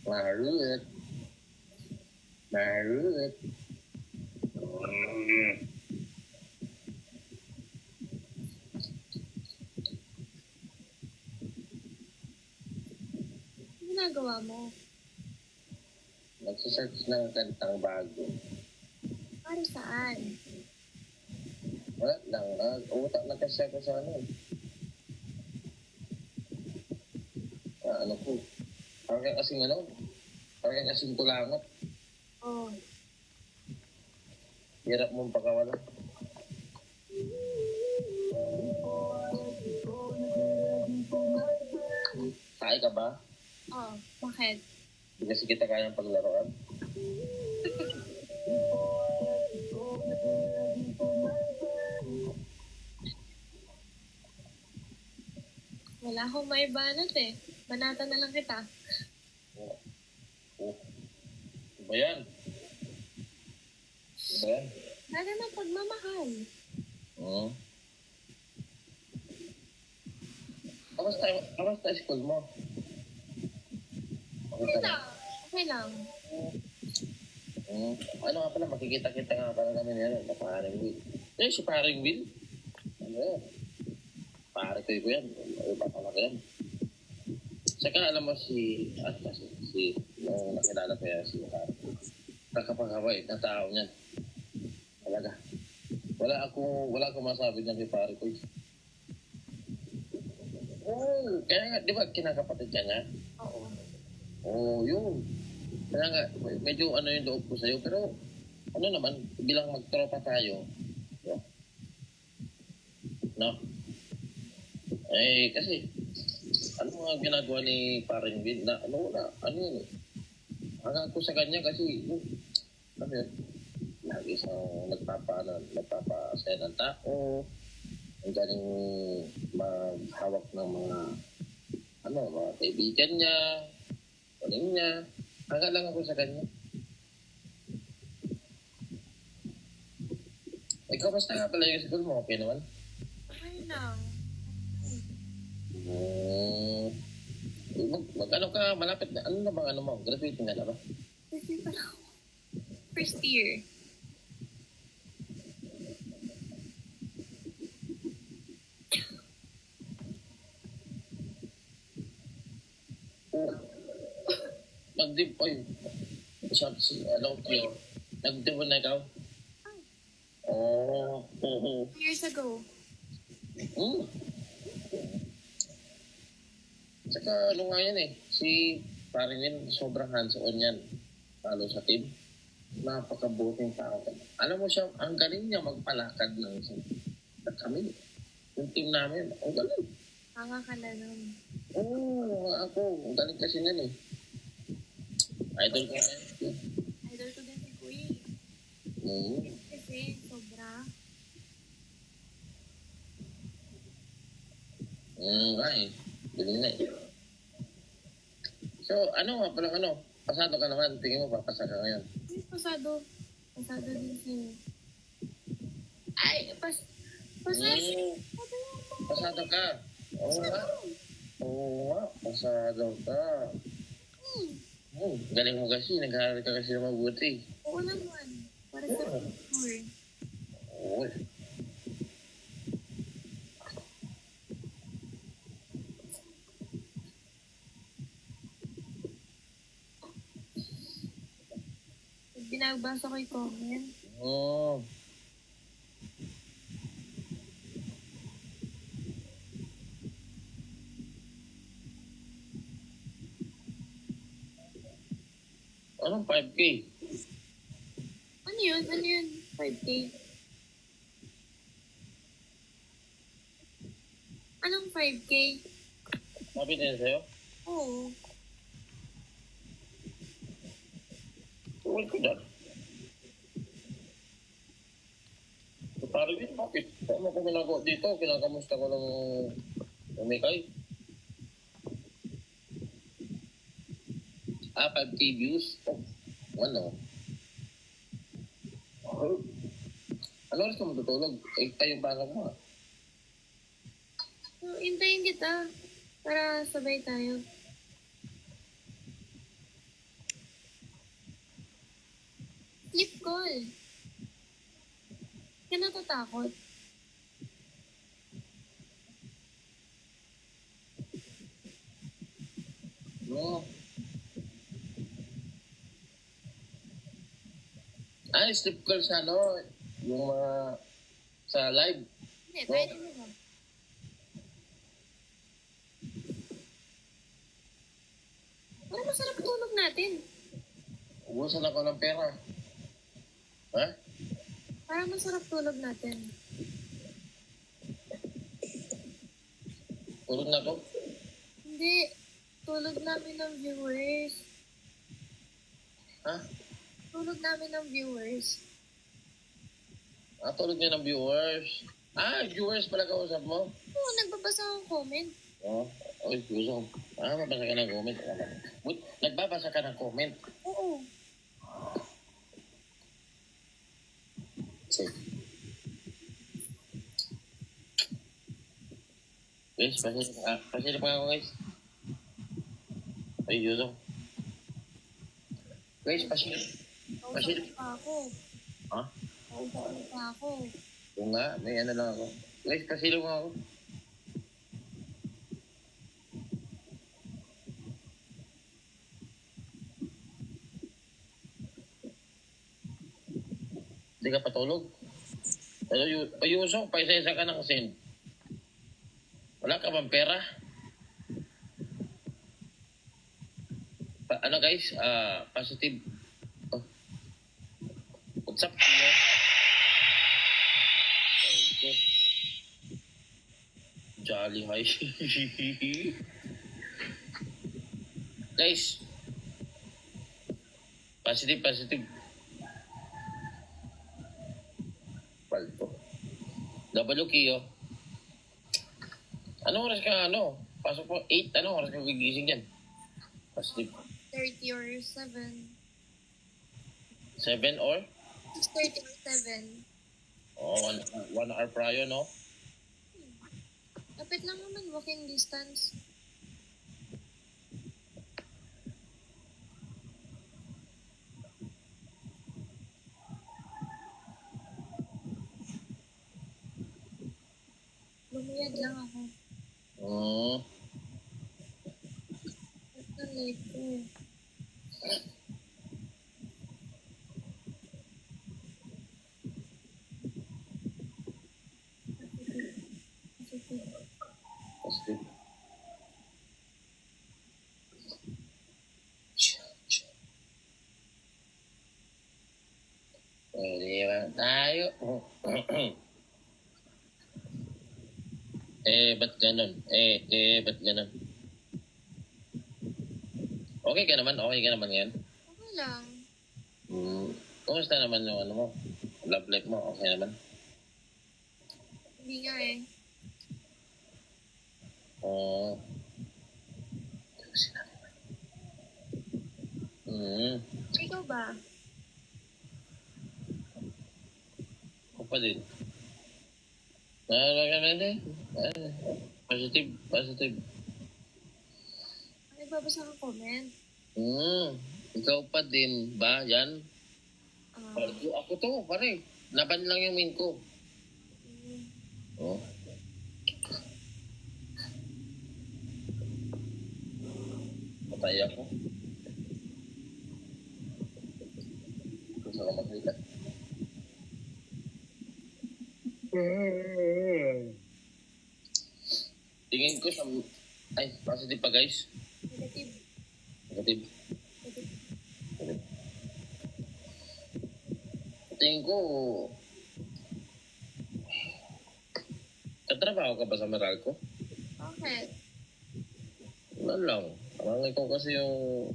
Marut. Marut. Ano ginagawa mo? Nagsisearch ng kantang bago. Para saan? Wala lang. Utak na kasi ako sa ano. Ano ko. Parang kasing ano. Parang kasing kulangot. Oh. Hirap mong pakawala. Tayo ka ba? Oh, bakit? Hindi kasi kita kayang paglaruan. Wala akong maibanat eh. Banatan na lang kita. Ano ba yan? Ano ba yan? Lalo na pagmamahal. Oo. Kamusta school mo? Okay lang. Okay lang. Ano nga pala, makikita-kita nga pala namin yan, na paring Will. Eh, si paring Will? Ano yan? Pare ko yan. Iba pala ko yan. Saka alam mo si yung nakilala ko yan, si Pare ko. Kakapagaway na tao niyan. Talaga. Wala akong masabi niyan kay Pare ko. Kaya nga, di ba kinakapatid ka niya? Oo. Yun. Kaya nga, medyo ano yung loob ko sa'yo, pero ano naman, bilang magtropa tayo, no? Eh, kasi, ano nga ginagawa ni Paring Vin na, ano yun eh. Hanggang ko sa kanya kasi, ano yun, lagi siyang nagpapasaya ng tao, ang galing maghawak ng mga kaibigan niya, kuning niya. Hanggang lang ako sa kanya. Ikaw, basta nga pala yung school mo, okay naman? Okay lang. Ano ka, malapit na, ano na bang ano mo? Graduating na ba? First year. Nag-dip, sabi si, nag-dip na ikaw? Oo. 2 years ago. Saka ano nga yan eh, si paring yun, sobrang hands-on yan. Lalo sa team. Napakabuting tao. Alam mo siya, ang galing niya magpalakad ng kami. Yung team namin, ang galing. Hanga ka na nun. Ako, ang galing kasi nun eh. Idol ko yan. Idol ko din si Kuya. Kasi sobra. Galing na eh. So, ano nga palang pasado ka naman, tingin mo papasa ka ngayon. Pasado. Pasado din siya. Ay, pasado. Pasado ka. Oo nga, pasado ka. Galing mo kasi, nag-aaral ka kasi na mabuti. Oo naman. Para sa tour. Oo. Binagbasa ko yung comment. Anong 5K? Ano yun? 5K? Anong 5K? Sabi din sa'yo? Oo. Tuwal ko dyan. So, parang yun, bakit? Ano ko ginagawa dito? Kinakamusta ko ng umikay? 5K views? Ano oras ka matutulog? Tayo bago mo. So, hintayin kita para sabay tayo. Flip call. Ka natatakot. No. Ay, sleep call sa ano, yung mga sa live. Hindi, No. pwede mo ba? Para masarap tulog natin. Ubusan ako ng pera. Ha? Para masarap tulog natin. Tulog na ako? Hindi. Tulog namin ng viewers. Ha? Tulog namin ng viewers. Ah, tulog niya ng viewers. Ah, viewers pala kausap mo? Oo, nagbabasa akong comment. Oo. Oh, gusto ko. Ah, mabasa ka ng comment. Wait, nagbabasa ka ng comment. Oo. Sige. Guys, pasilip nga ako guys. Ay, Yuzo. Guys, pasilip. Kausap pa ako. Ha? Kausap pa ako. Oo nga, may ano lang ako. Guys, pasilip nga ako. Hindi ka patulog? Yuzo, paisa-isa ka ng send. Wala ka bang pera? Ano guys, positive. Oh. What's up? Okay. Jolly high. Guys, positive. Palto. W Kio. Ano oras ka Pasok po 8, ano oras ka gigising yan? Positive. 30 or 7. 7 or? 6:30 or 7. Oh, 1 hour prior, no? Lapit lang naman, walking distance. Lumiyad lang ako. Hmm. Ba't na late ko eh? Positive. Pwede ba tayo? Ba't ganun? Ba't ganun? Okay ka naman ngayon? Okay lang. Kumusta naman yung ano mo? Love life mo, okay naman? Hindi nga eh. Oo. Ikaw ba? Ako pa din. Positive. Ano babasa kang comment? Ikaw pa din ba yan? Ah, Ako to, pare. Laban lang yung main ko. Oh. Patay ako. Gusto ko makita. Tingin ko sa... Ay, positive pa guys. negative. Negative. Negative. Tingin ko... Katrabaho ka ba sa Meralco? Okay. Wala lang. Parang ikaw kasi yung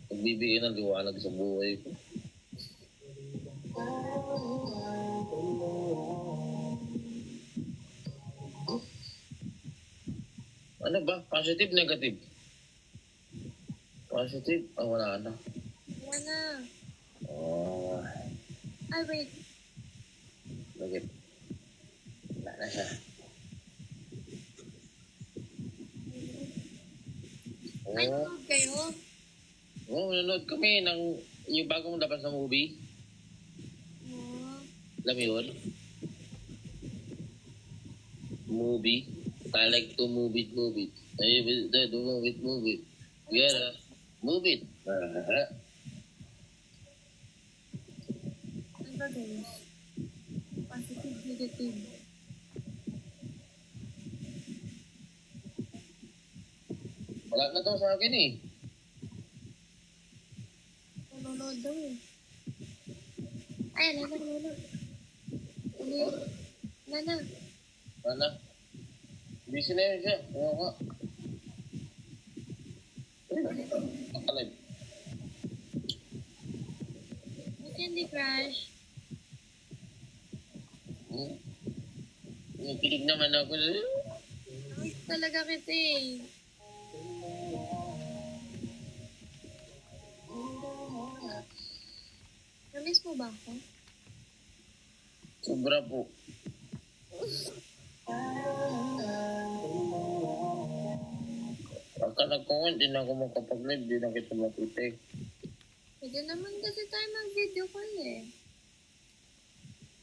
nagbibigay ng liwanag sa buhay ko. Ano ba? Positive, negative? Positive? Wala na. Wala. Oh, Ay, wait. bakit? Wala na siya. Ay, nanood kayo? Nanonood kami ng yung bagong labas na movie. Alam mo yun? Movie. I like to move it, move it. I will do move it, move it. Yeah, move it. Ano ba guys? Positive, negative. Wala na to sa akin eh. Nanonood daw eh. Ay, nanonood. Uli. Nana. Wala. Busy na yun siya. Oo nga. Nakalive. Candy Crush. Nakikinig naman ako. Namiss talaga kita eh. Namiss mo ba ako? Sobra po. Akala ko nga, hindi na ako makapag-live. Hindi na kita makitik. Pwede naman kasi tayo mag-video call eh.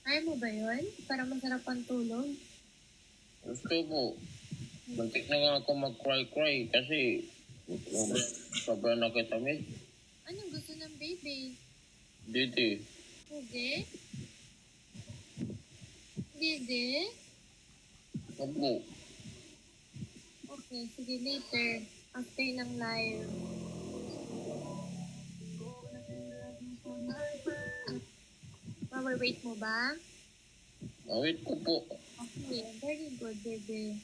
Kaya mo ba yun? Para masarap ang tulog? Gusto po. Muntik na nga ako mag-cry-cry kasi sobra na kita miss. Anong gusto ng baby? Dito. Hindi? Hindi? Opo. Okay, sige later. After ng live. Power wait mo ba? Awit ko po. Okay, very good, baby.